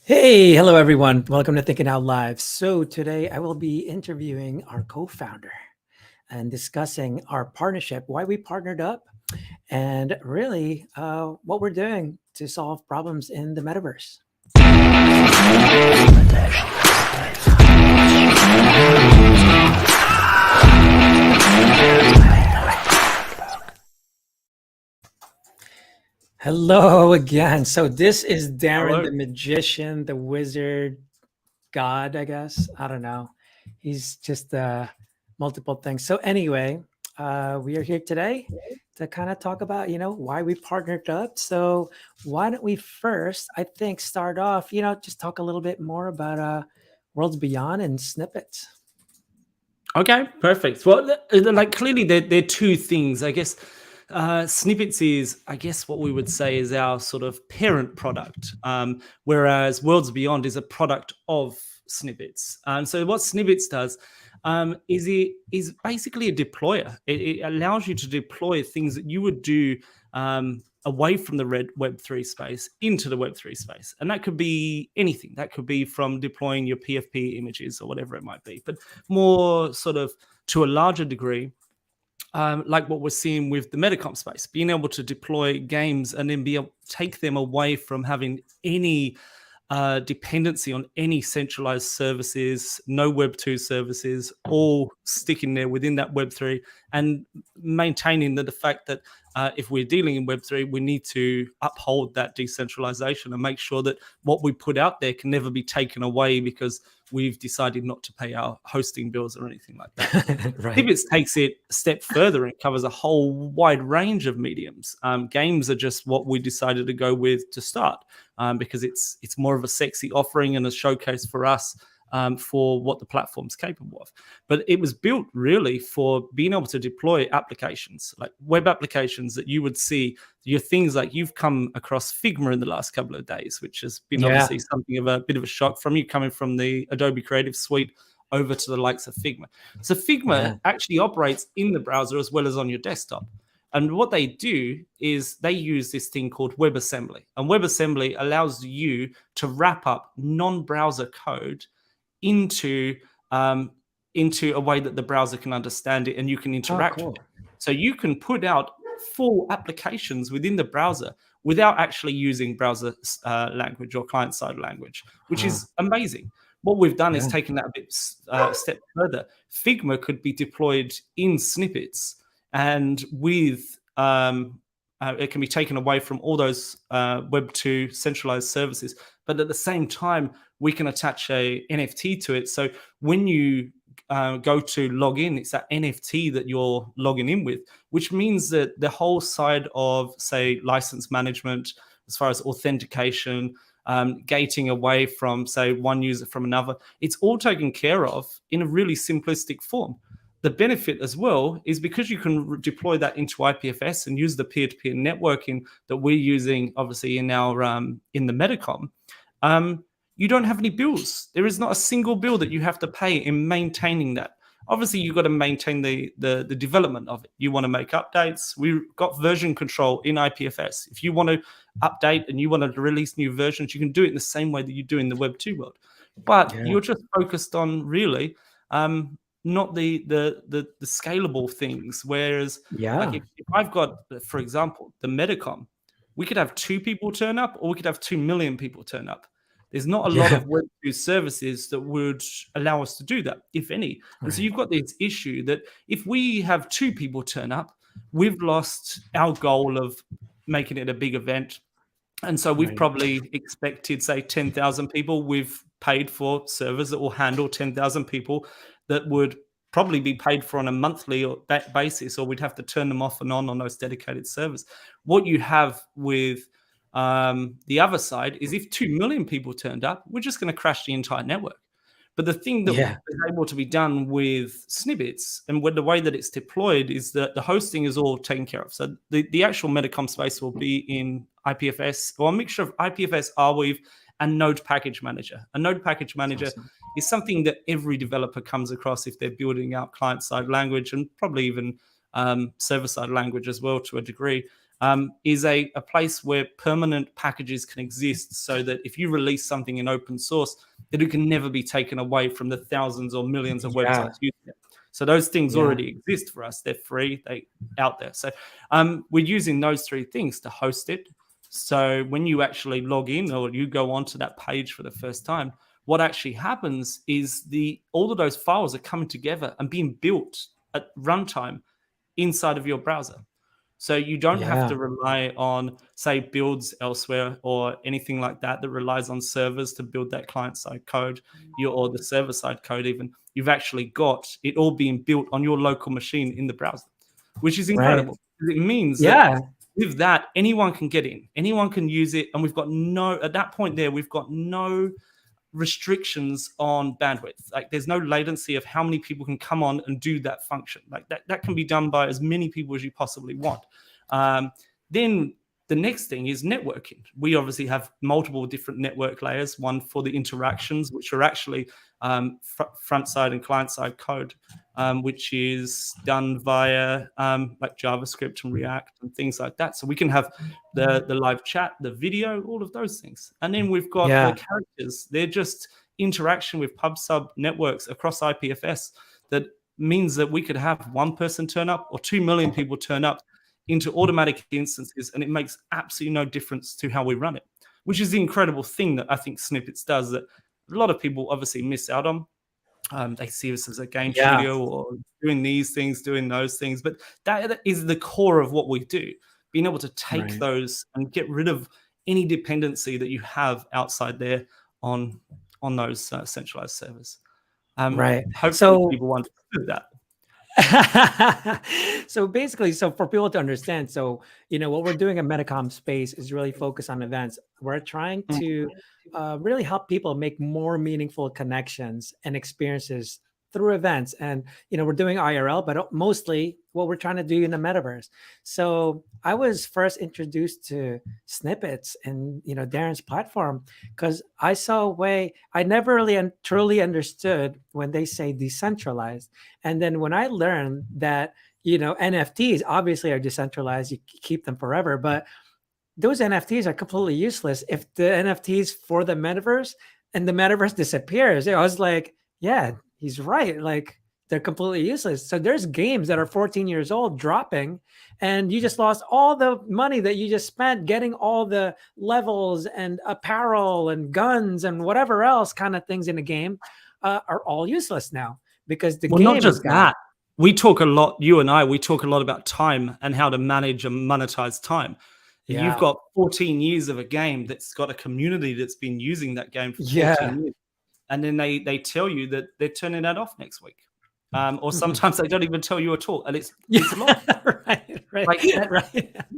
Hey, hello everyone. Welcome to Thinking Out Live. So today I will be interviewing our co-founder and discussing our partnership, why we partnered up, and really what we're doing to solve problems in the metaverse. Hello again. So this is Darren, Hello. the magician, the wizard, God, I guess. I don't know. He's just multiple things. So anyway, we are here today to kind of talk about, why we partnered up. So why don't we first, I think, start off, just talk a little bit more about Worlds Beyond and snippets. Okay, perfect. Well, like clearly there are two things. I guess snippets is, I guess, what we would say is our sort of parent product, whereas Worlds Beyond is a product of snippets. So what snippets does is it is basically a deployer. It allows you to deploy things that you would do away from the Web3 space into the Web3 space. And that could be anything. That could be from deploying your PFP images or whatever it might be. But more sort of to a larger degree, like what we're seeing with the Metacom Space, being able to deploy games and then be able to take them away from having any dependency on any centralized services, no Web2 services, all sticking there within that Web3 and maintaining the fact that if we're dealing in Web3, we need to uphold that decentralization and make sure that what we put out there can never be taken away because we've decided not to pay our hosting bills or anything like that. Right. Pivots takes it a step further and covers a whole wide range of mediums. Games are just what we decided to go with to start because it's more of a sexy offering and a showcase for us for what the platform's capable of. But it was built really for being able to deploy applications, like web applications that you would see. Your things like you've come across Figma in the last couple of days, which has been obviously something of a bit of a shock from you coming from the Adobe Creative Suite over to the likes of Figma. So Figma actually operates in the browser as well as on your desktop. And what they do is they use this thing called WebAssembly. And WebAssembly allows you to wrap up non-browser code into a way that the browser can understand it and you can interact with it. So you can put out full applications within the browser without actually using browser language or client-side language, which is amazing. What we've done is taken that a bit step further. Figma could be deployed in snippets, and with it can be taken away from all those Web2 centralized services. But at the same time, we can attach a NFT to it. So when you go to log in, it's that NFT that you're logging in with, which means that the whole side of, say, license management, as far as authentication, gating away from, say, one user from another, it's all taken care of in a really simplistic form. The benefit as well is because you can deploy that into IPFS and use the peer-to-peer networking that we're using, obviously, in our in the Metacom. You don't have any bills. There is not a single bill that you have to pay in maintaining that. Obviously, you've got to maintain the development of it. You want to make updates. We've got version control in IPFS. If you want to update and you want to release new versions, you can do it in the same way that you do in the Web2 world. But you're just focused on really not the scalable things. Whereas, like if I've got, for example, the Metacom, we could have 2 people turn up, or we could have 2 million people turn up. There's not a lot of Web2 services that would allow us to do that, if any. And so you've got this issue that if we have 2 people turn up, we've lost our goal of making it a big event. And so we've probably expected, say, 10,000 people. We've paid for servers that will handle 10,000 people that would probably be paid for on a monthly or basis, or we'd have to turn them off and on those dedicated servers. What you have with the other side is if 2 million people turned up, we're just going to crash the entire network. But the thing that is able to be done with snippets and with the way that it's deployed is that the hosting is all taken care of. So the actual Metacom space will be in IPFS, or a mixture of IPFS, Arweave, and Node Package Manager. A Node Package Manager is something that every developer comes across if they're building out client-side language and probably even server-side language as well to a degree. is a place where permanent packages can exist, so that if you release something in open source, that it can never be taken away from the thousands or millions of Yeah. websites using it. So those things Yeah. already exist for us. They're free, they out there. So we're using those three things to host it. So when you actually log in or you go onto that page for the first time, what actually happens is all of those files are coming together and being built at runtime inside of your browser. So you don't have to rely on, say, builds elsewhere or anything like that relies on servers to build that client-side code, or the server-side code even. You've actually got it all being built on your local machine in the browser, which is incredible. It means that with that, anyone can get in, anyone can use it, and at that point there, we've got no restrictions on bandwidth. Like, there's no latency of how many people can come on and do that function. Like that can be done by as many people as you possibly want. Then the next thing is networking. We obviously have multiple different network layers, one for the interactions, which are actually front side and client side code, which is done via like JavaScript and React and things like that. So we can have the live chat, the video, all of those things. And then we've got the characters. They're just interaction with pub sub networks across IPFS. That means that we could have one person turn up or 2 million people turn up into automatic instances, and it makes absolutely no difference to how we run it, which is the incredible thing that I think Snippets does that a lot of people obviously miss out on. They see us as a game studio or doing these things, doing those things, but that is the core of what we do, being able to take those and get rid of any dependency that you have outside there on those centralized servers. Hopefully people understood that. So basically, for people to understand, what we're doing at Metacom Space is really focused on events. We're trying to really help people make more meaningful connections and experiences through events. And, we're doing IRL, but mostly what we're trying to do in the metaverse. So I was first introduced to Snippets and, Darren's platform, because I saw a way I never really truly understood when they say decentralized. And then when I learned that, NFTs obviously are decentralized, you keep them forever, but those NFTs are completely useless if the NFTs for the metaverse and the metaverse disappears. I was like, yeah, he's right. Like, they're completely useless. So there's games that are 14 years old dropping, and you just lost all the money that you just spent getting all the levels and apparel and guns and whatever else kind of things in the game are all useless now because the game not just that. We talk a lot, you and I, we talk a lot about time and how to manage and monetize time. Yeah. You've got 14 years of a game that's got a community that's been using that game for 14 years. And then they tell you that they're turning that off next week. Or sometimes they don't even tell you at all. And it's a lot.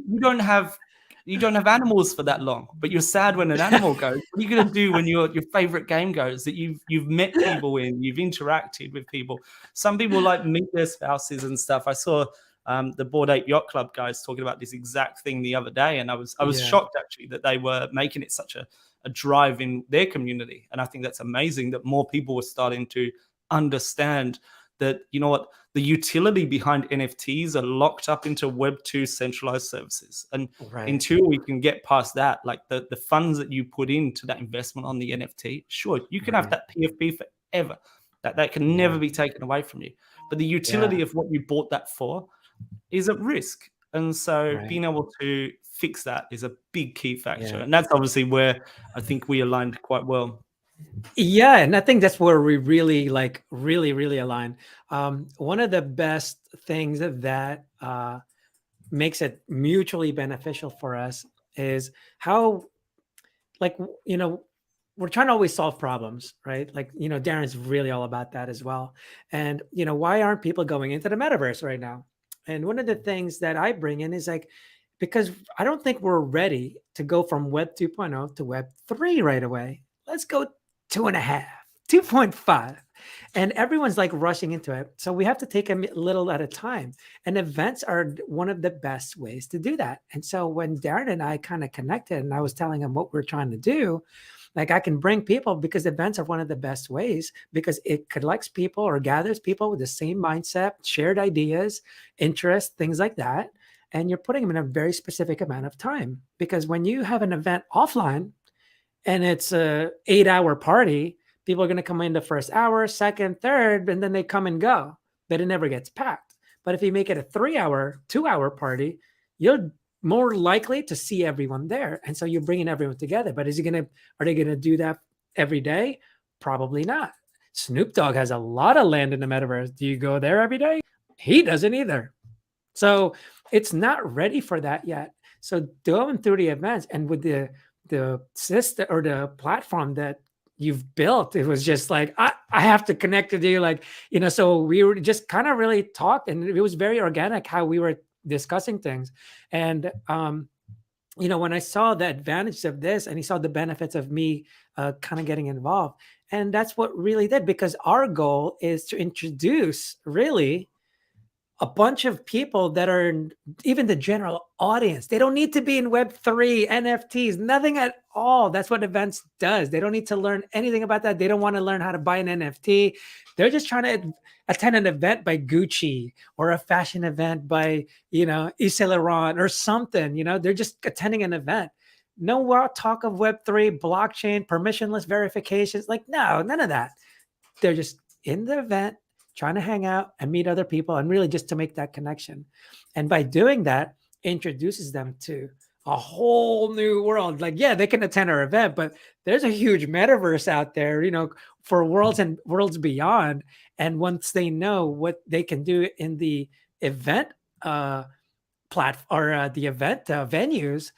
You don't have animals for that long, but you're sad when an animal goes. What are you going to do when your favorite game goes that you've met people in, you've interacted with people? Some people like meet their spouses and stuff. I saw the Bored Ape Yacht Club guys talking about this exact thing the other day, and I was shocked actually that they were making it such a drive in their community. And I think that's amazing that more people were starting to understand that, the utility behind NFTs are locked up into Web 2 centralized services. And until we can get past that, like the funds that you put into that investment on the NFT, sure, you can have that PFP forever. That can never be taken away from you. But the utility of what you bought that for is at risk. And so being able to fix that is a big key factor. And that's obviously where I think we aligned quite well. Yeah, and I think that's where we really really align. One of the best things that makes it mutually beneficial for us is how, we're trying to always solve problems, right? Like, Darren's really all about that as well. And, why aren't people going into the metaverse right now? And one of the things that I bring in is because I don't think we're ready to go from Web 2.0 to Web 3 right away. Let's go 2.5, 2.5. And everyone's rushing into it. So we have to take a little at a time. And events are one of the best ways to do that. And so when Darren and I kind of connected and I was telling him what we're trying to do, I can bring people because events are one of the best ways because it collects people or gathers people with the same mindset, shared ideas, interests, things like that. and you're putting them in a very specific amount of time. Because when you have an event offline and it's a 8-hour party, people are going to come in the first hour, second, third, and then they come and go, but it never gets packed. But if you make it a 3-hour, 2-hour party, you're more likely to see everyone there. And so you're bringing everyone together. But are they going to do that every day? Probably not. Snoop Dogg has a lot of land in the metaverse. Do you go there every day? He doesn't either. So it's not ready for that yet. So going through the events and with the system or the platform that you've built, it was just like, I have to connect with you. Like, so we were just kind of really talked, and it was very organic how we were discussing things. And, when I saw the advantage of this and he saw the benefits of me kind of getting involved, and that's what really did, because our goal is to introduce really a bunch of people that are even the general audience. They don't need to be in Web3, NFTs, nothing at all. That's what events does. They don't need to learn anything about that. They don't want to learn how to buy an NFT. They're just trying to attend an event by Gucci or a fashion event by, Yves Saint Laurent or something. They're just attending an event. No talk of Web3, blockchain, permissionless verifications. Like, no, none of that. They're just in the event, trying to hang out and meet other people, and really just to make that connection. And by doing that, introduces them to a whole new world. Like, yeah, they can attend our event, but there's a huge metaverse out there, for worlds and worlds beyond. And once they know what they can do in the event platform or the event venues,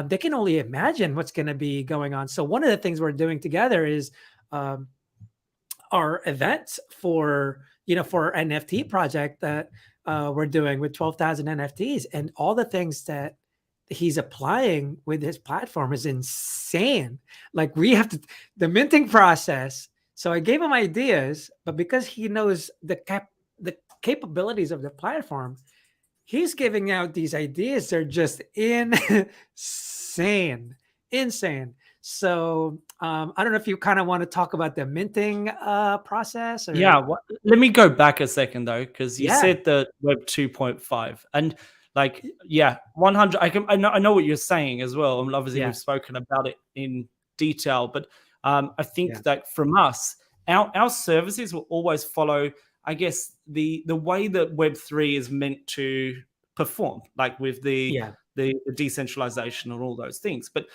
they can only imagine what's going to be going on. So one of the things we're doing together is our events for our NFT project that we're doing with 12,000 NFTs, and all the things that he's applying with his platform is insane. Like, the minting process. So I gave him ideas, but because he knows the capabilities of the platform, he's giving out these ideas. They're just insane. So I don't know if you kind of want to talk about the minting process. Or... Yeah, let me go back a second though, because you said the Web 2.5, and 100. I know what you're saying as well. And obviously we've spoken about it in detail, but I think that from us, our services will always follow, I guess, the way that Web 3 is meant to perform, like with the decentralization and all those things. But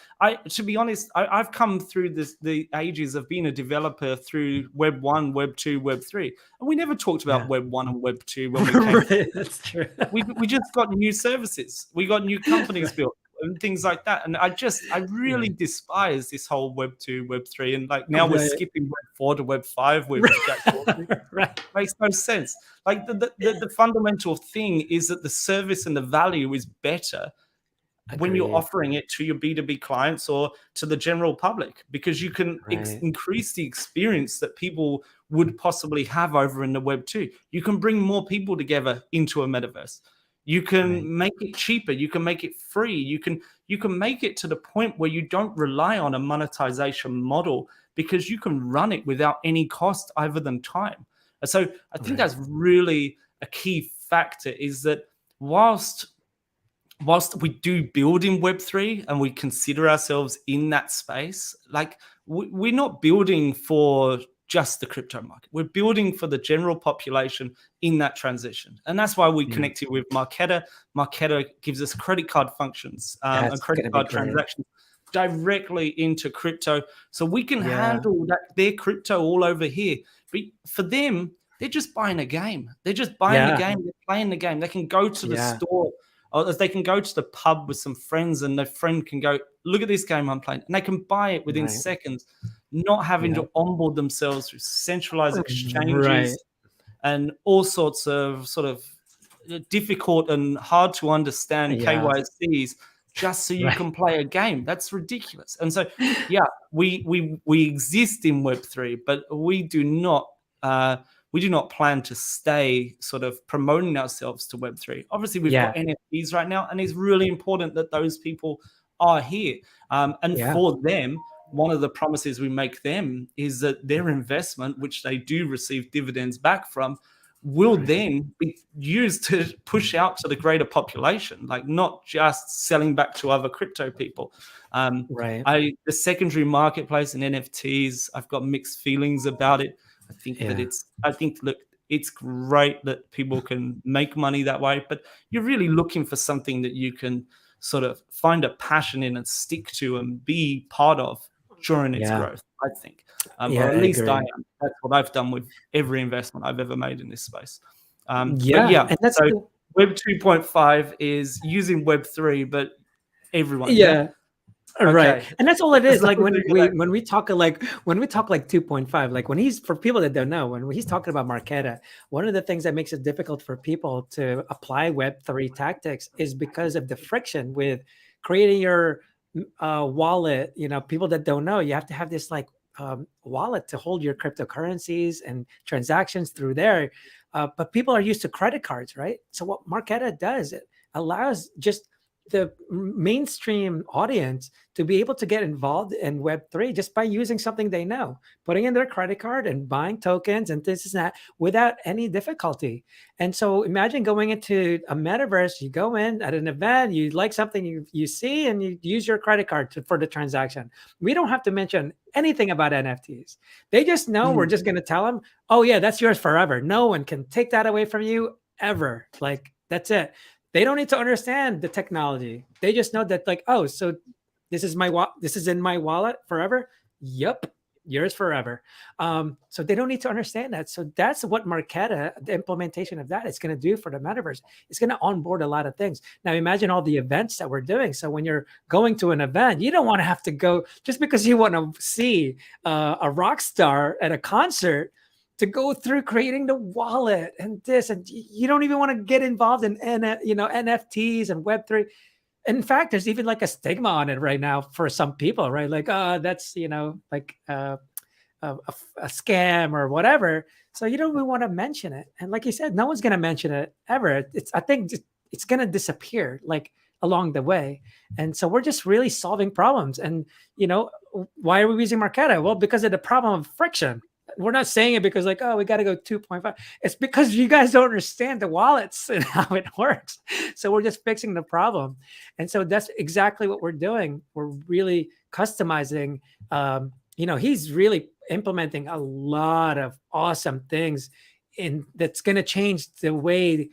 to be honest, I've come through the ages of being a developer through Web 1, Web 2, Web 3. And we never talked about Web 1 and Web 2 when we came. Right, that's true. we just got new services. We got new companies built and things like that. And I really despise this whole Web 2, Web 3. And now we're skipping Web 4 to Web 5 with Jack. Right. Makes no sense. Like the fundamental thing is that the service and the value is better when you're offering it to your B2B clients or to the general public, because you can increase the experience that people would possibly have over in the Web 2. You can bring more people together into a metaverse. You can make it cheaper. You can make it free. You can make it to the point where you don't rely on a monetization model, because you can run it without any cost other than time. And so I think that's really a key factor, is that whilst we do build in Web3 and we consider ourselves in that space, like we're not building for just the crypto market. We're building for the general population in that transition. And that's why we connected with Marqeta. Marqeta gives us credit card functions and credit card transactions directly into crypto. So we can handle their crypto all over here. But for them, they're just buying a game. They're just buying the game. They're playing the game. They can go to the store, or they can go to the pub with some friends, and their friend can go, look at this game I'm playing. And they can buy it within seconds, not having to onboard themselves through centralized exchanges and all sorts of sort of difficult and hard to understand KYCs, just so you can play a game. That's ridiculous. And so, we exist in Web3, but we do not plan to stay sort of promoting ourselves to Web3. Obviously, we've got NFTs right now, and it's really important that those people are here. For them, one of the promises we make them is that their investment, which they do receive dividends back from, will then be used to push out to the greater population, like not just selling back to other crypto people. The secondary marketplace and NFTs, I've got mixed feelings about it. I think look, it's great that people can make money that way, but you're really looking for something that you can sort of find a passion in and stick to and be part of during its growth, I think. Or at least I am. That's what I've done with every investment I've ever made in this space. And that's so Web 2.5 is using Web 3, but everyone. Right. And that's all it is. Like when we talk like 2.5, like when he's, for people that don't know, when he's talking about Marqeta, one of the things that makes it difficult for people to apply Web3 tactics is because of the friction with creating your wallet. You know, people that don't know, you have to have this like wallet to hold your cryptocurrencies and transactions through there. But people are used to credit cards, right? So what Marqeta does, it allows just the mainstream audience to be able to get involved in Web3 just by using something they know, putting in their credit card and buying tokens and this and that without any difficulty. And so imagine going into a metaverse, you go in at an event, you like something you see, and you use your credit card for the transaction. We don't have to mention anything about NFTs. They just know we're just going to tell them, oh yeah, that's yours forever. No one can take that away from you ever. Like, that's it. They don't need to understand the technology. They just know that, like, oh, so this is in my wallet forever. Yep, yours forever. So they don't need to understand that. So that's what Marqeta, the implementation of that, is going to do for the metaverse. It's going to onboard a lot of things. Now imagine all the events that we're doing. So when you're going to an event, you don't want to have to go just because you want to see a rock star at a concert, to go through creating the wallet and this, and you don't even want to get involved in NFTs and Web3. In fact, there's even like a stigma on it right now for some people, right? Like, that's like a scam or whatever. So you don't even want to mention it. And like you said, no one's going to mention it ever. I think it's going to disappear like along the way. And so we're just really solving problems. And why are we using Marqeta? Well, because of the problem of friction. We're not saying it because like, oh, we got to go 2.5. It's because you guys don't understand the wallets and how it works. So we're just fixing the problem. And so that's exactly what we're doing. We're really customizing. He's really implementing a lot of awesome things that's going to change the way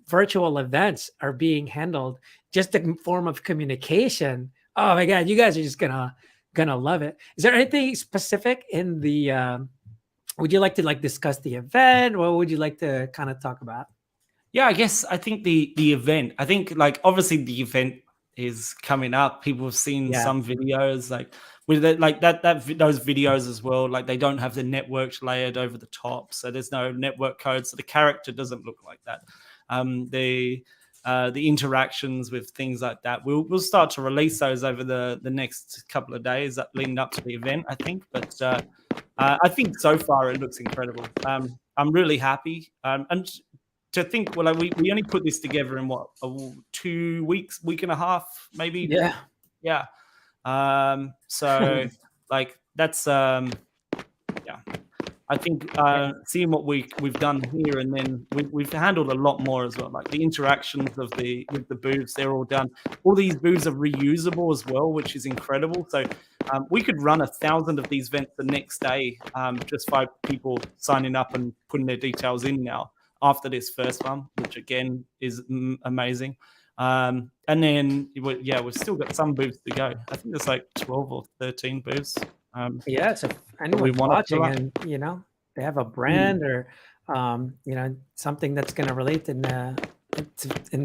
virtual events are being handled. Just the form of communication. Oh my God, you guys are just gonna love it. Is there anything specific in the would you like to discuss the event? What would you like to kind of talk about? Yeah, I think the event, I think like obviously the event is coming up. People have seen some videos like with those videos as well. Like they don't have the network layered over the top, so there's no network code, so the character doesn't look like that. The interactions with things like that, we'll start to release those over the next couple of days leading up to the event, I think. But I think so far it looks incredible. I'm really happy. And to think, well, we only put this together in 2 weeks, week and a half, maybe. Yeah. So like that's I think seeing what we've done here, and then we've handled a lot more as well. Like the interactions with the booths, they're all done. All these booths are reusable as well, which is incredible. So we could run 1,000 of these events the next day, just by people signing up and putting their details in now after this first one, which again is amazing. And then we've still got some booths to go. I think there's like 12 or 13 booths. So anyone watching and they have a brand or something that's going to relate in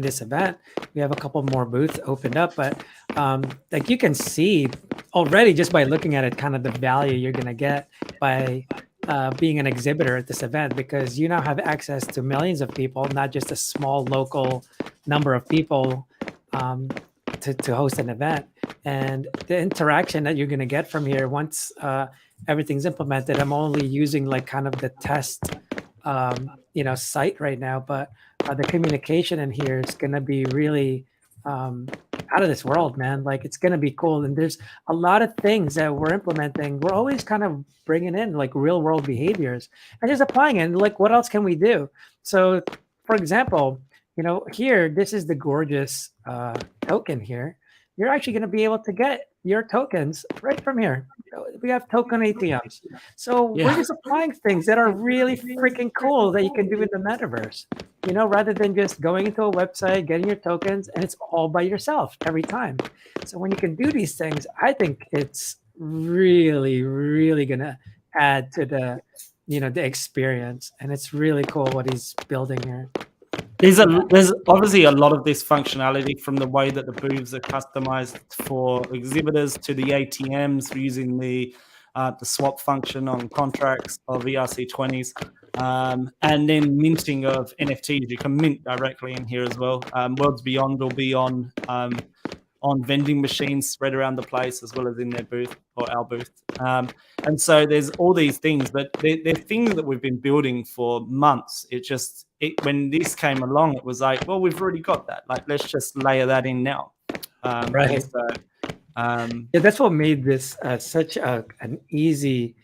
this event, we have a couple more booths opened up. But like you can see already just by looking at it, kind of the value you're going to get by being an exhibitor at this event, because you now have access to millions of people, not just a small local number of people to host an event. And the interaction that you're going to get from here once everything's implemented, I'm only using like kind of the test site right now, but the communication in here is going to be really out of this world, man. Like it's going to be cool. And there's a lot of things that we're implementing. We're always kind of bringing in like real world behaviors and just applying it. And like, what else can we do? So, for example, here, this is the gorgeous token here. You're actually going to be able to get your tokens right from here. We have token ATMs. So we're just applying things that are really freaking cool that you can do in the metaverse, rather than just going into a website, getting your tokens, and it's all by yourself every time. So when you can do these things, I think it's really, really going to add to the experience. And it's really cool what he's building here. There's obviously a lot of this functionality, from the way that the booths are customized for exhibitors to the ATMs for using the swap function on contracts of ERC20s, and then minting of NFTs. You can mint directly in here as well. Worlds Beyond will be on vending machines spread around the place, as well as in their booth or our booth. And so there's all these things, but they're things that we've been building for months. When this came along, it was like, well, we've already got that. Like, let's just layer that in now. Right. So, that's what made this such an easy,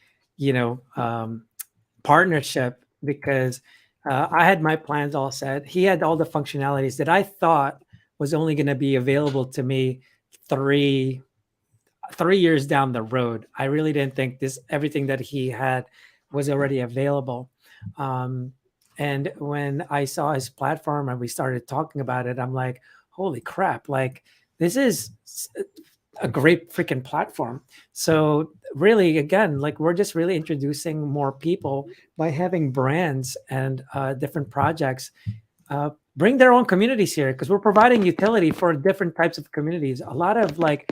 partnership, because I had my plans all set. He had all the functionalities that I thought was only going to be available to me 3 years down the road. I really didn't think everything that he had was already available. And when I saw his platform and we started talking about it, I'm like, holy crap, like this is a great freaking platform. So really, again, like we're just really introducing more people by having brands and different projects bring their own communities here, because we're providing utility for different types of communities. A lot of like,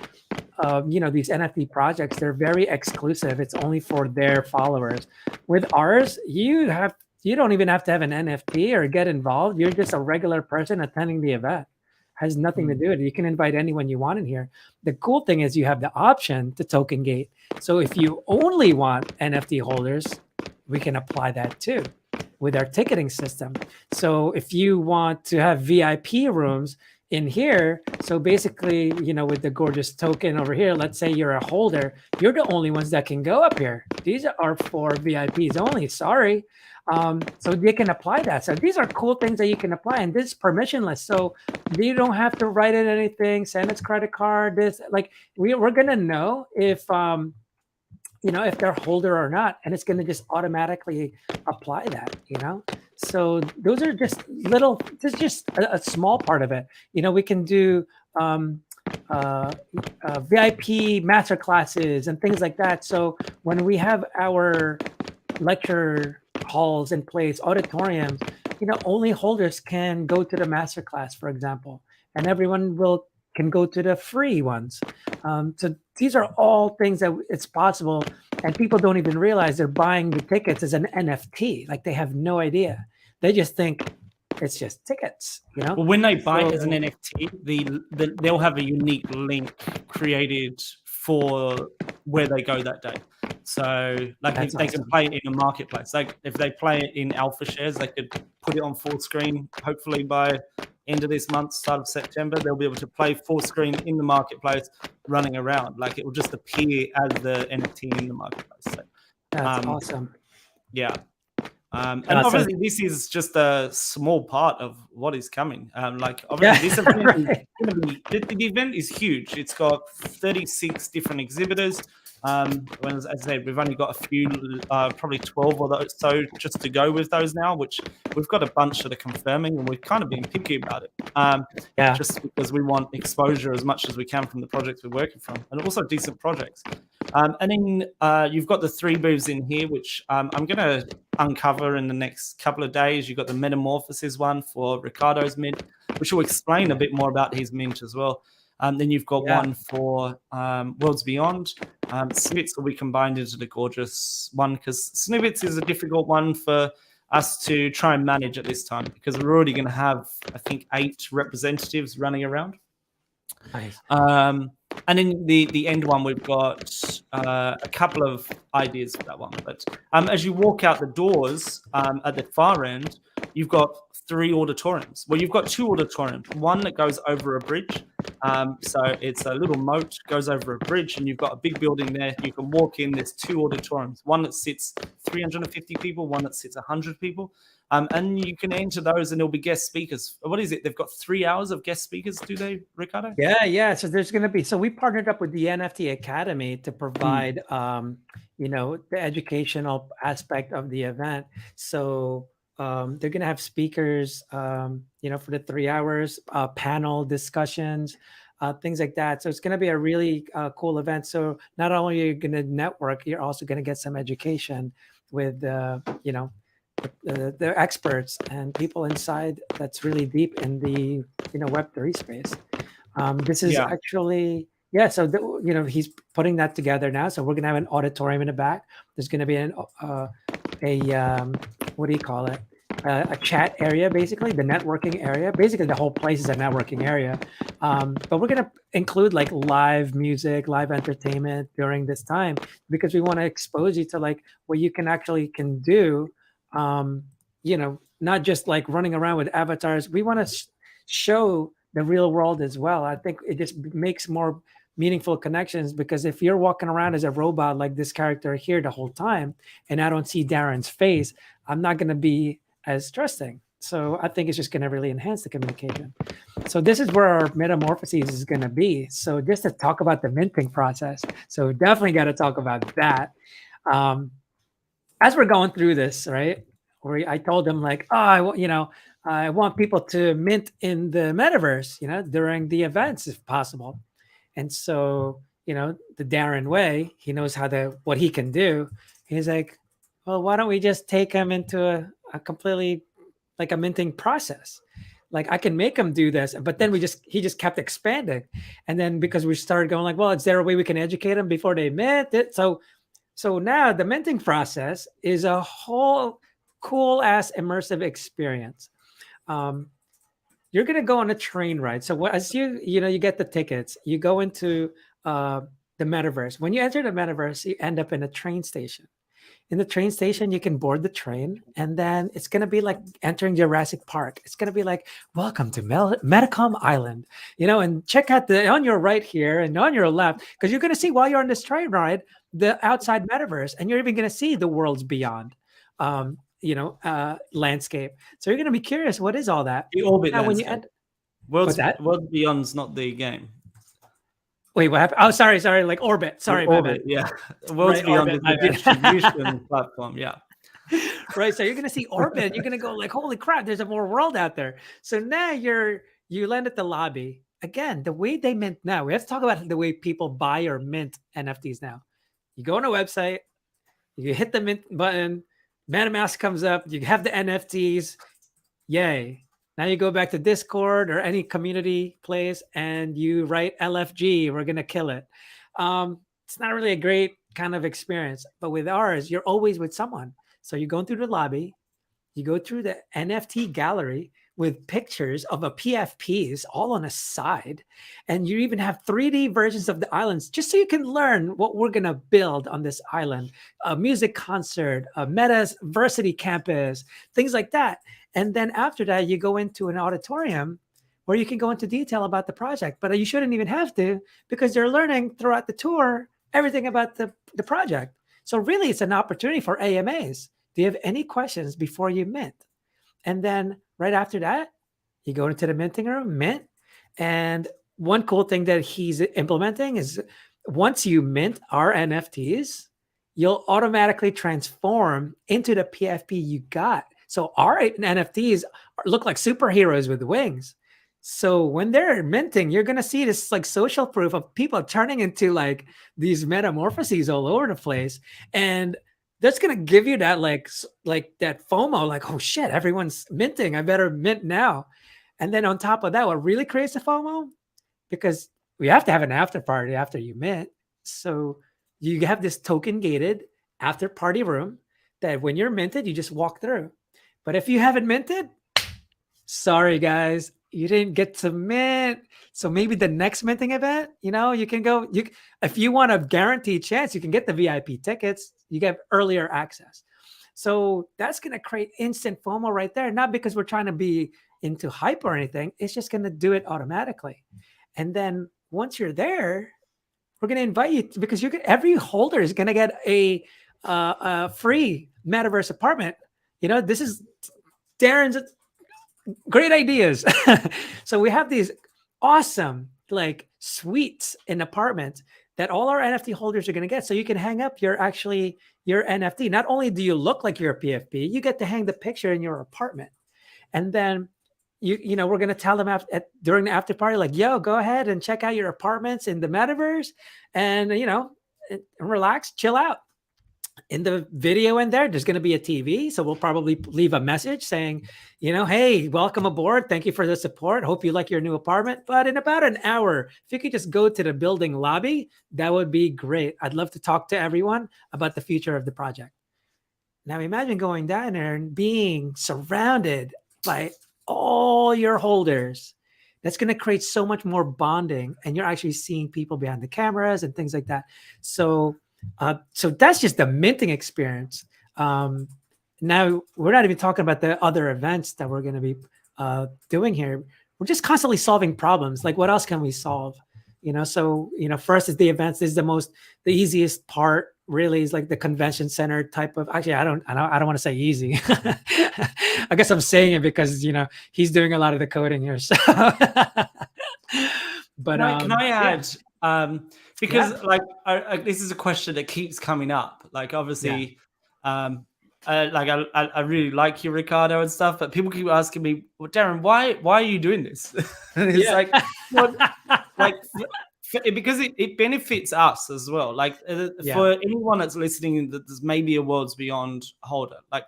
these NFT projects, they're very exclusive. It's only for their followers. With ours, you don't even have to have an NFT or get involved. You're just a regular person attending the event. Has nothing to do with it. You can invite anyone you want in here. The cool thing is you have the option to token gate. So if you only want NFT holders, we can apply that too with our ticketing system. So if you want to have VIP rooms in here, so basically, with the gorgeous token over here, let's say you're a holder, you're the only ones that can go up here. These are for VIPs only, sorry. So they can apply that. So these are cool things that you can apply, and this is permissionless. So you don't have to write in anything, send its credit card, we're going to know if they're holder or not, and it's going to just automatically apply that, So those are just this is just a small part of it. We can do VIP master classes and things like that. So when we have our lecture halls in place, auditoriums, only holders can go to the master class, for example, and everyone can go to the free ones. So these are all things that it's possible, and people don't even realize they're buying the tickets as an NFT. Like they have no idea. They just think it's just tickets, Well, when they buy it as an NFT, they'll have a unique link created for where they go that day. So if they can play it in a marketplace, like if they play it in alpha shares, they could put it on full screen. Hopefully by end of this month, start of September, they'll be able to play full screen in the marketplace, running around. Like it will just appear as the NFT in the marketplace. So, that's awesome. Yeah. And obviously, this is just a small part of what is coming. This event, right. The event is huge. It's got 36 different exhibitors. As I said, we've only got a few, probably 12 or so just to go with those now, which we've got a bunch that are confirming, and we've kind of been picky about it. Just because we want exposure as much as we can from the projects we're working from, and also decent projects. And then you've got the 3 booths in here, which I'm going to uncover in the next couple of days. You've got the Metamorphosis one for Ricardo's mint, which will explain a bit more about his mint as well. Then you've got one for Worlds Beyond. Snippets will be combined into the gorgeous one, because Snippets is a difficult one for us to try and manage at this time, because we're already going to have, I think, 8 representatives running around. Nice. And in the end one, we've got a couple of ideas for that one. But as you walk out the doors at the far end, you've got 3 auditoriums. Well, you've got 2 auditoriums. One that goes over a bridge. So it's a little moat, goes over a bridge, and you've got a big building there. You can walk in. There's 2 auditoriums. One that sits 350 people, one that sits 100 people. And you can enter those, and there'll be guest speakers. What is it? They've got 3 hours of guest speakers, do they, Ricardo? Yeah. So there's going to be. So we partnered up with the NFT Academy to provide, the educational aspect of the event. So they're going to have speakers, for the 3 hours, panel discussions, things like that. So it's going to be a really cool event. So not only are you going to network, you're also going to get some education with, the experts and people inside that's really deep in the Web3 space. This is actually so he's putting that together now. So we're gonna have an auditorium in the back. There's gonna be what do you call it, a chat area, basically the networking area. Basically the whole place is a networking area, but we're gonna include like live music, live entertainment during this time, because we want to expose you to like what you can do, not just like running around with avatars. We want to show the real world as well. I think it just makes more meaningful connections, because if you're walking around as a robot like this character here the whole time, and I don't see Darren's face, I'm not going to be as trusting. So I think it's just going to really enhance the communication. So this is where our metamorphoses is going to be. So just to talk about the minting process. So definitely got to talk about that. As we're going through this, right? Where I told them like, I want people to mint in the metaverse, during the events if possible. And so, the Darren way, he knows what he can do. He's like, well, why don't we just take him into a completely like a minting process? Like I can make him do this, but then he just kept expanding. And then because we started going like, well, is there a way we can educate them before they mint it? So now the minting process is a whole cool ass immersive experience. You're going to go on a train ride. So as you get the tickets, you go into the metaverse. When you enter the metaverse, you end up in a train station. In the train station, you can board the train, and then it's going to be like entering Jurassic Park. It's going to be like, welcome to Metacom Island, and check out on your right here and on your left, because you're going to see while you're on this train ride, the outside metaverse, and you're even going to see the worlds beyond, landscape. So you're going to be curious, what is all that? The orbit now, landscape. When you Worlds Beyond's not the game. Wait, what happened? Oh, sorry, like Orbit. Sorry, Orbit, yeah. Worlds Beyond is the distribution platform, yeah. Right, so you're going to see Orbit. You're going to go like, holy crap, there's a more world out there. So now you land at the lobby. Again, the way they mint now, we have to talk about the way people buy or mint NFTs now. You go on a website, you hit the mint button, MetaMask comes up, you have the NFTs, yay. Now you go back to Discord or any community place and you write LFG, we're going to kill it. It's not really a great kind of experience, but with ours, you're always with someone. So you're going through the lobby, you go through the NFT gallery with pictures of a PFPs all on a side, and you even have 3D versions of the islands just so you can learn what we're going to build on this island, a music concert, a metaversity campus, things like that. And then after that, you go into an auditorium where you can go into detail about the project, but you shouldn't even have to, because they're learning throughout the tour everything about the project. So really, it's an opportunity for AMAs. Do you have any questions before you mint? And then right after that, you go into the minting room, mint. And one cool thing that he's implementing is once you mint our NFTs, you'll automatically transform into the PFP you got. So our NFTs look like superheroes with wings. So when they're minting, you're going to see this like social proof of people turning into like these metamorphoses all over the place. And that's going to give you that like that FOMO, like, oh shit, everyone's minting. I better mint now. And then on top of that, what really creates the FOMO, because we have to have an after party after you mint. So you have this token gated after party room that when you're minted, you just walk through. But if you haven't minted, sorry guys, you didn't get to mint. So maybe the next minting event, you can go. If you want a guaranteed chance, you can get the VIP tickets. You get earlier access. So that's going to create instant FOMO right there. Not because we're trying to be into hype or anything. It's just going to do it automatically. And then once you're there, we're going to invite you because every holder is going to get a free metaverse apartment. This is Darren's great ideas. So we have these awesome like suites in apartments that all our NFT holders are going to get. So you can hang up your NFT. Not only do you look like you're a PFP, you get to hang the picture in your apartment. And then we're going to tell them during the after party, like, yo, go ahead and check out your apartments in the metaverse and, relax, chill out. In the video in there's going to be a TV. So we'll probably leave a message saying, hey, welcome aboard. Thank you for the support. Hope you like your new apartment. But in about an hour, if you could just go to the building lobby, that would be great. I'd love to talk to everyone about the future of the project. Now imagine going down there and being surrounded by all your holders. That's going to create so much more bonding. And you're actually seeing people behind the cameras and things like that. So that's just the minting experience. Now we're not even talking about the other events that we're going to be doing here. We're just constantly solving problems. Like, what else can we solve? First is the events. This is the easiest part. Really, is like the convention center type of. Actually, I don't want to say easy. I guess I'm saying it because he's doing a lot of the coding here. So, but can I add? Yeah. Because this is a question that keeps coming up. Like, obviously, I really like you, Ricardo, and stuff. But people keep asking me, well, Darren, why are you doing this? And it's because it benefits us as well. Like, for anyone that's listening, that there's maybe a Worlds Beyond holder. Like,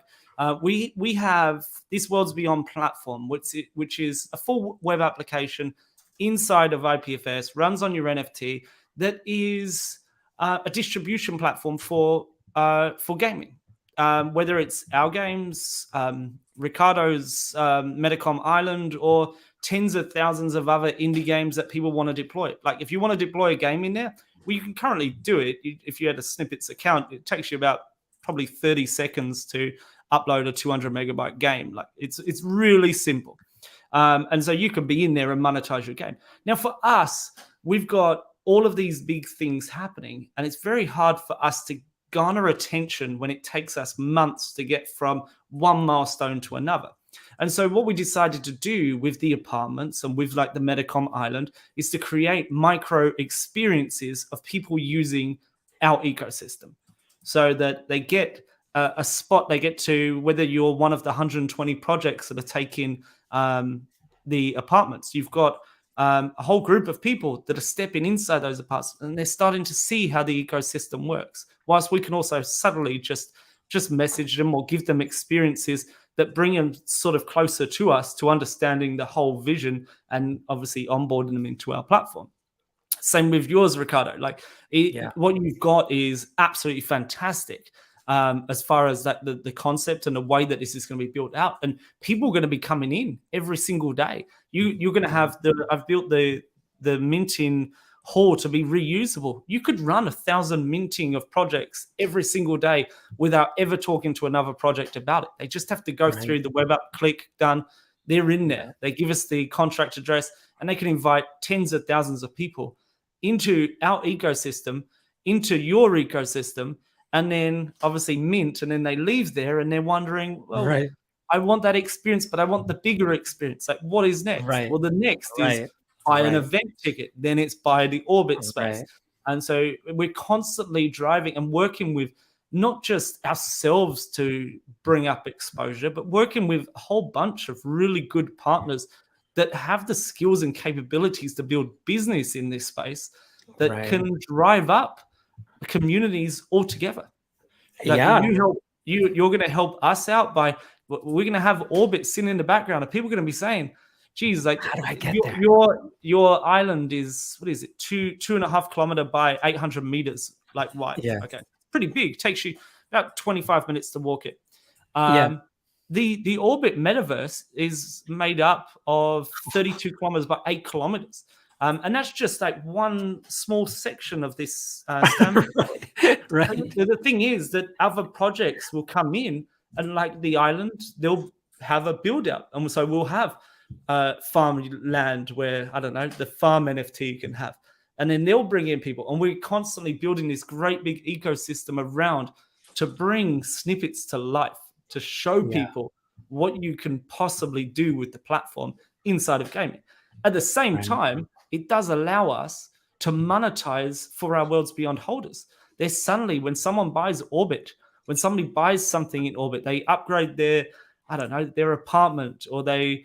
we have this Worlds Beyond platform, which is a full web application inside of IPFS, runs on your NFT. That is a distribution platform for gaming, whether it's our games, Ricardo's Metacom Island, or tens of thousands of other indie games that people want to deploy. Like, if you want to deploy a game in there, well, you can currently do it. If you had a Snippets account, it takes you about probably 30 seconds to upload a 200 megabyte game. Like, it's really simple. And so you can be in there and monetize your game. Now, for us, we've got all of these big things happening, and it's very hard for us to garner attention when it takes us months to get from one milestone to another. And so what we decided to do with the apartments and with like the Metacom Island is to create micro experiences of people using our ecosystem, so that they get a spot, they get to, whether you're one of the 120 projects that are taking the apartments, you've got a whole group of people that are stepping inside those apartments, and they're starting to see how the ecosystem works. Whilst we can also subtly just message them or give them experiences that bring them sort of closer to us, to understanding the whole vision, and obviously onboarding them into our platform. Same with yours, Ricardo. Like, what you've got is absolutely fantastic. As far as that, the concept and the way that this is going to be built out, and people are going to be coming in every single day. You're going to have I've built the minting hall to be reusable. You could run 1,000 minting of projects every single day without ever talking to another project about it. They just have to go through the web app, click, done. They're in there. They give us the contract address, and they can invite tens of thousands of people into our ecosystem, into your ecosystem, and then obviously mint, and then they leave there and they're wondering, well, I want that experience, but I want the bigger experience. Like, what is next? Well, the next is buy an event ticket, then it's buy the Orbit space. And so we're constantly driving and working with not just ourselves to bring up exposure, but working with a whole bunch of really good partners that have the skills and capabilities to build business in this space that can drive up communities altogether. Like, you're going to help us out by, we're going to have Orbit sitting in the background, and people are going to be saying, geez, like, how do I get there? Your island is, what is it, 2.5 kilometer by 800 meters, like, wide. Okay, pretty big. Takes you about 25 minutes to walk it. The Orbit metaverse is made up of 32 kilometers by 8 kilometers. And that's just like one small section of this standard. The thing is that other projects will come in And like the island, they'll have a build out. And so we'll have farm land where, I don't know, the farm NFT can have. And then they'll bring in people. And we're constantly building this great big ecosystem around to bring snippets to life, to show Yeah. people what you can possibly do with the platform inside of gaming. At the same Right. time, it does allow us to monetize for our Worlds Beyond holders. There's suddenly, when someone buys Orbit, when somebody buys something in Orbit, they upgrade their, I don't know, their apartment, or they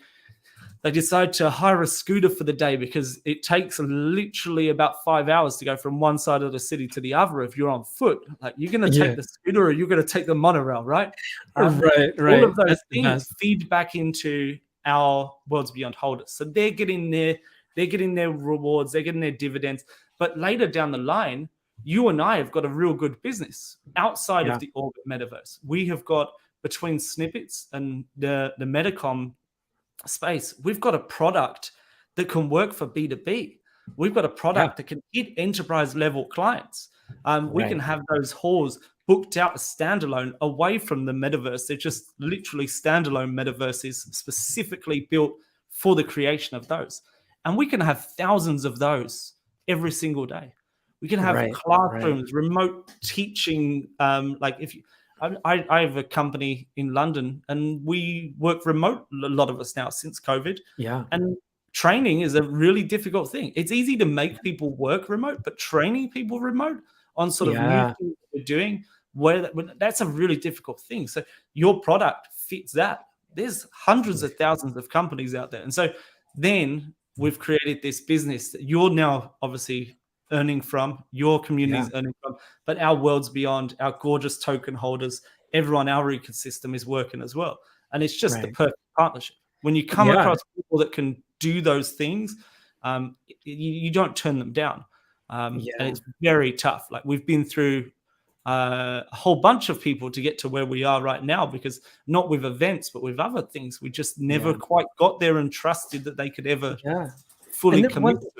decide to hire a scooter for the day because it takes literally about 5 hours to go from one side of the city to the other if you're on foot. Like, you're going to Yeah. take the scooter or you're going to take the monorail, right? Right. All of those That's the things best. feed back into our Worlds Beyond holders. So they're getting their rewards, they're getting their dividends. But later down the line, you and I have got a real good business outside Yeah. of the Orbit metaverse. We have got, between Snippets and the Metacom Space, we've got a product that can work for B2B. We've got a product that can hit enterprise level clients. We can have those halls booked out as standalone away from the metaverse. They're just literally standalone metaverses specifically built for the creation of those. And we can have thousands of those every single day. We can have classrooms, remote teaching. Like, if you, I have a company in London and we work remote, a lot of us now, since COVID. Yeah. And training is a really difficult thing. It's easy to make people work remote, but training people remote on sort of new things that we're doing, that's a really difficult thing. So your product fits that. There's hundreds of thousands of companies out there. And so then we've created this business that you're now obviously earning from, your community's earning from, but our Worlds Beyond, our gorgeous token holders, everyone, our ecosystem is working as well. And it's just the perfect partnership. When you come across people that can do those things, you don't turn them down. And it's very tough. Like, we've been through a whole bunch of people to get to where we are right now, because not with events, but with other things, we just never quite got there and trusted that they could ever fully commit to it.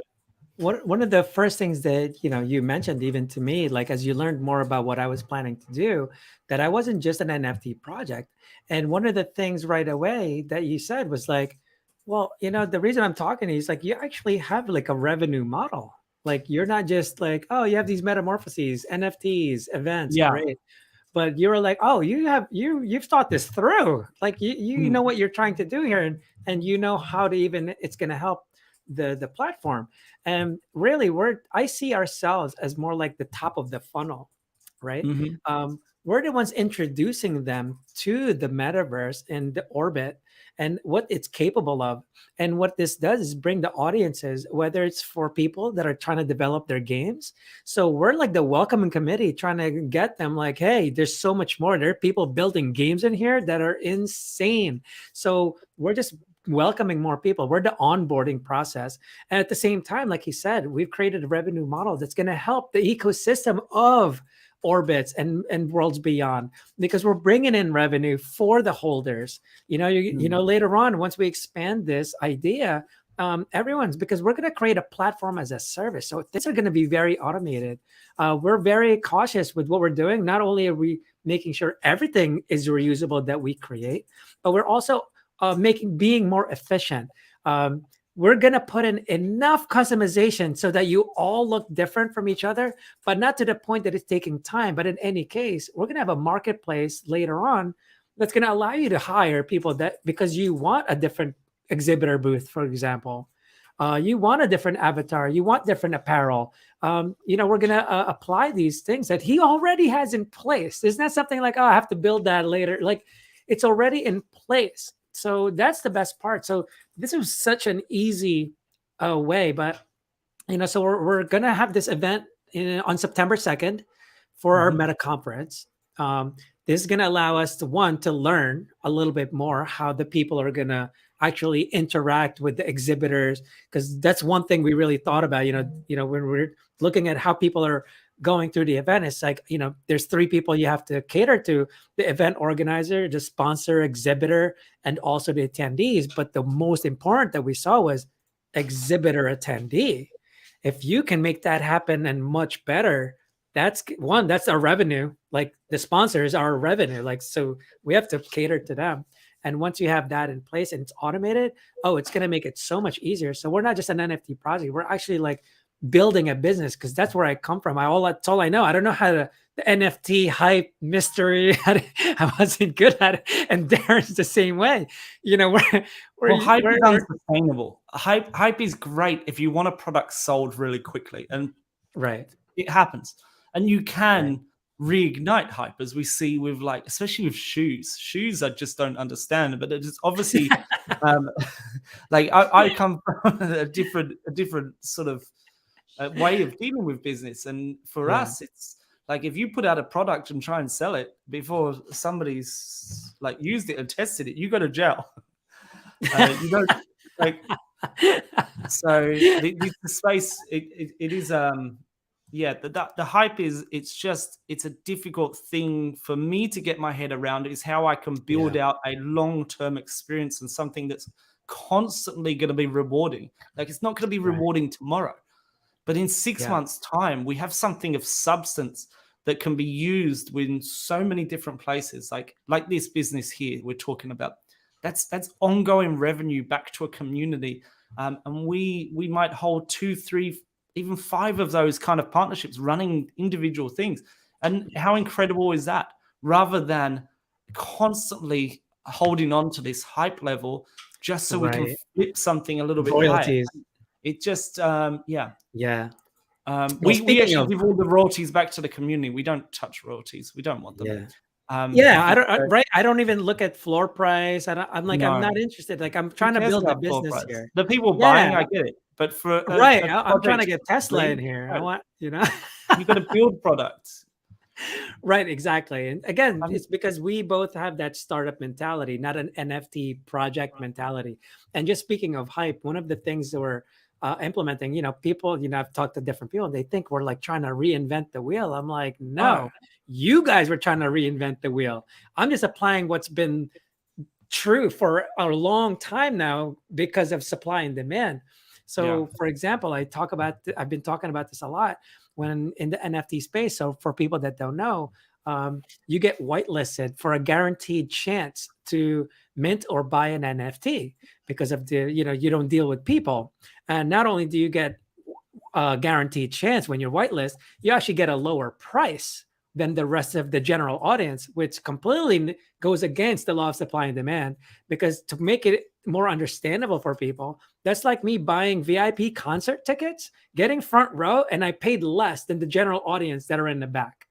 One of the first things that, you mentioned even to me, like, as you learned more about what I was planning to do, that I wasn't just an NFT project. And one of the things right away that you said was like, well, the reason I'm talking to you is like, you actually have like a revenue model. Like, you're not just like, oh, you have these metamorphoses, NFTs, events, great. But you were like, oh, you've thought this through. Like, you know what you're trying to do here, and you know how to it's going to help the platform. And really, I see ourselves as more like the top of the funnel, right? We're the ones introducing them to the metaverse and the orbit and what it's capable of. And what this does is bring the audiences, whether it's for people that are trying to develop their games. So we're like the welcoming committee trying to get them like, hey, there's so much more. There are people building games in here that are insane. So we're just welcoming more people. We're the onboarding process. And at the same time, like he said, we've created a revenue model that's going to help the ecosystem of orbits and Worlds Beyond, because we're bringing in revenue for the holders. Later on, once we expand this idea, because we're going to create a platform as a service. So things are going to be very automated. We're very cautious with what we're doing. Not only are we making sure everything is reusable that we create, but we're also being more efficient. We're going to put in enough customization so that you all look different from each other, but not to the point that it's taking time. But in any case, we're going to have a marketplace later on that's going to allow you to hire people because you want a different exhibitor booth, for example. You want a different avatar. You want different apparel. We're going to apply these things that he already has in place. It's not something like, oh, I have to build that later. Like, it's already in place. So that's the best part. So this was such an easy way, but so we're gonna have this event on September 2nd for our Meta conference. This is gonna allow us to learn a little bit more how the people are gonna actually interact with the exhibitors, because that's one thing we really thought about. When we're looking at how people are going through the event, it's like, there's three people you have to cater to: the event organizer, the sponsor, exhibitor, and also the attendees. But the most important that we saw was exhibitor attendee. If you can make that happen and much better, that's one, that's our revenue. Like the sponsors are our revenue. Like, so we have to cater to them. And once you have that in place and it's automated, oh, it's going to make it so much easier. So we're not just an NFT project. We're actually like building a business, because that's where I come from. That's all I know. I don't know how to the NFT hype mystery. I wasn't good at it. And Darren's the same way. You know, Hype is unsustainable. Hype is great if you want a product sold really quickly, and right, it happens. And you can reignite hype, as we see with, like, especially with shoes. Shoes I just don't understand, but it's obviously like I come from a different sort of way of dealing with business, and for us, it's like if you put out a product and try and sell it before somebody's like used it and tested it, you go to jail. You don't like. So the space, it is the hype is, it's a difficult thing for me to get my head around, is how I can build out a long-term experience and something that's constantly going to be rewarding. Like, it's not going to be rewarding tomorrow, but in 6 months' time, we have something of substance that can be used in so many different places. Like this business here we're talking about, that's ongoing revenue back to a community, and we might hold 2, 3, even 5 of those kind of partnerships running individual things. And how incredible is that? Rather than constantly holding on to this hype level just so we can flip something a little bit higher. It just, we actually give all the royalties back to the community. We don't touch royalties. We don't want them. I don't even look at floor price. I'm not interested. Like, I'm trying to build a business here. The people buying, I get it. But for I'm trying to get Tesla in here. I want, you got to build products. Right, exactly. And again, it's because we both have that startup mentality, not an NFT project mentality. And just speaking of hype, one of the things that we're implementing, people, I've talked to different people, and they think we're like trying to reinvent the wheel. I'm like, no, you guys were trying to reinvent the wheel. I'm just applying what's been true for a long time now because of supply and demand. So for example, I've been talking about this a lot when in the NFT space. So for people that don't know, you get whitelisted for a guaranteed chance to mint or buy an NFT because of the, you don't deal with people. And not only do you get a guaranteed chance when you're whitelist, you actually get a lower price than the rest of the general audience, which completely goes against the law of supply and demand. Because to make it more understandable for people, that's like me buying VIP concert tickets, getting front row, and I paid less than the general audience that are in the back.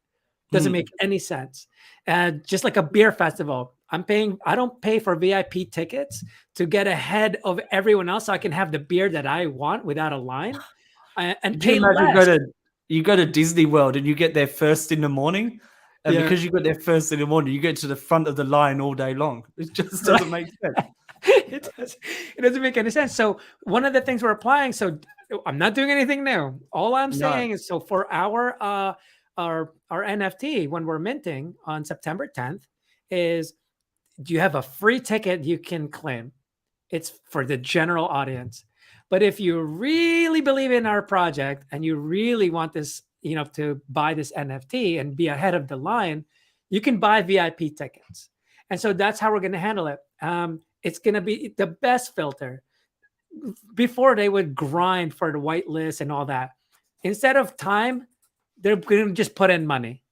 Doesn't make any sense. And just like a beer festival, I don't pay for VIP tickets to get ahead of everyone else so I can have the beer that I want without a line. And pay less. You go to Disney World and you get there first in the morning. And because you got there first in the morning, you get to the front of the line all day long. It just doesn't make sense. It doesn't make any sense. So one of the things we're applying, so I'm not doing anything new. All I'm saying is, so for our NFT, when we're minting on September 10th, is you have a free ticket you can claim. It's for the general audience. But if you really believe in our project and you really want this, to buy this NFT and be ahead of the line, you can buy VIP tickets. And so that's how we're going to handle it. It's going to be the best filter. Before, they would grind for the whitelist and all that. Instead of time, they're going to just put in money,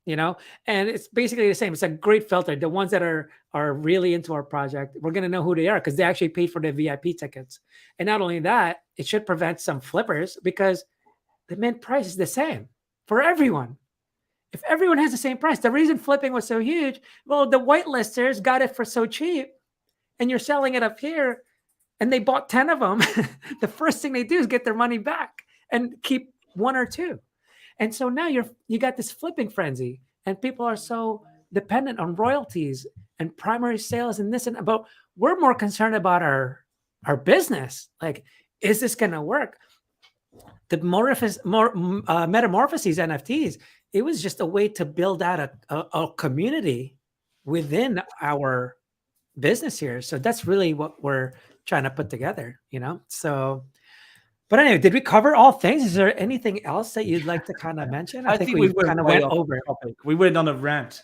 and it's basically the same. It's a great filter. The ones that are really into our project, we're going to know who they are because they actually paid for the VIP tickets. And not only that, it should prevent some flippers because the mint price is the same for everyone. If everyone has the same price, the reason flipping was so huge, well, the whitelisters got it for so cheap and you're selling it up here and they bought 10 of them. The first thing they do is get their money back and keep 1 or 2. And so now you got this flipping frenzy and people are so dependent on royalties and primary sales and this and that. But we're more concerned about our business. Like, is this going to work? The metamorphoses NFTs, it was just a way to build out a community within our business here. So that's really what we're trying to put together, So But anyway, did we cover all things? Is there anything else that you'd like to kind of mention? I I think think we we went kind of way went off over. topic. We went on a rant.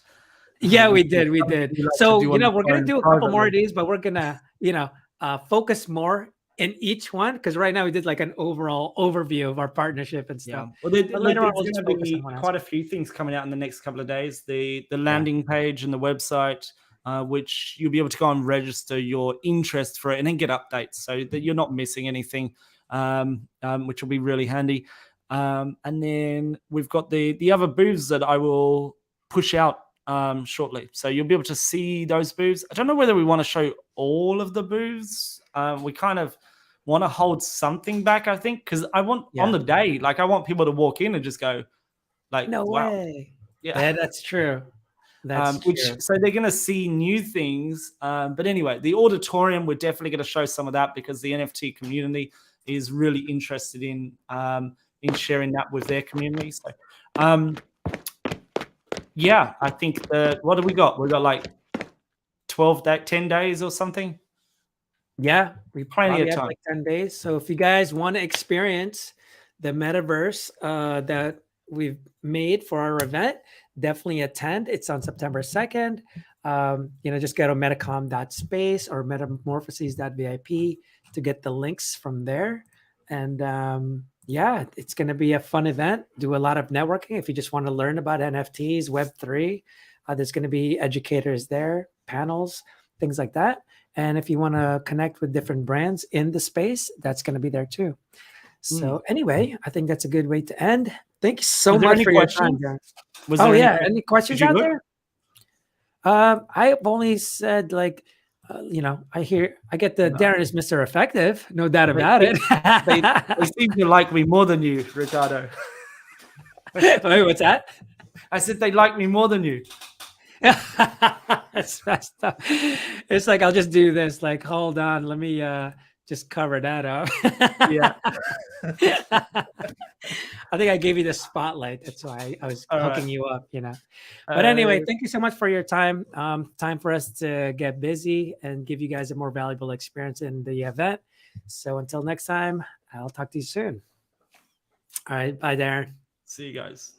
Yeah, we Which is did. We something did. we like to So, do on the we're going to phone do a couple more privately. of these, but we're going to, focus more in each one because right now we did like an overall overview of our partnership and Yeah. stuff. Well, But look, later on, there's we'll going just to focus on be one quite a aspect. few things coming out in the next couple of days. The landing page and the website, which you'll be able to go and register your interest for it and then get updates so that you're not missing anything, which will be really handy. And then we've got the other booths that I will push out shortly. So you'll be able to see those booths. I don't know whether we want to show all of the booths. We kind of want to hold something back, I think, because I want on Yeah. the day, like I want people to walk in and just go, like, No wow, way. yeah. Yeah, that's true. That's Which true. so they're going to see new things. But anyway, the auditorium, we're definitely going to show some of that because the NFT community is really interested in sharing that with their community. So, yeah, I think what do we got? We got like 10 days or something. Yeah, we Plenty probably of have time. like 10 days. So if you guys want to experience the metaverse that we've made for our event, definitely attend. It's on September 2nd. Just go to metacom.space or metamorphoses.vip to get the links from there. And yeah, it's going to be a fun event. Do a lot of networking if you just want to learn about NFTs, Web3. There's going to be educators there, panels, things like that. And if you want to connect with different brands in the space, that's going to be there too. So anyway, I think that's a good way to end. Thank you so Was there much any for your time, questions? Darren. Was Oh there any yeah, questions? any Did questions you out look? there? I've only said like, I get the No. Darren is Mr. Effective, no doubt They- about They it. seem to like me more than you, Ricardo. Wait, what's that? I said they like me more than you. It's messed up. It's like I'll just do this. Like, hold on, let me just cover that up. Yeah. I think I gave you the spotlight. That's why I was All hooking right. you up, But anyway, thank you so much for your time. Time for us to get busy and give you guys a more valuable experience in the event. So until next time, I'll talk to you soon. All right. Bye, Darren. See you guys.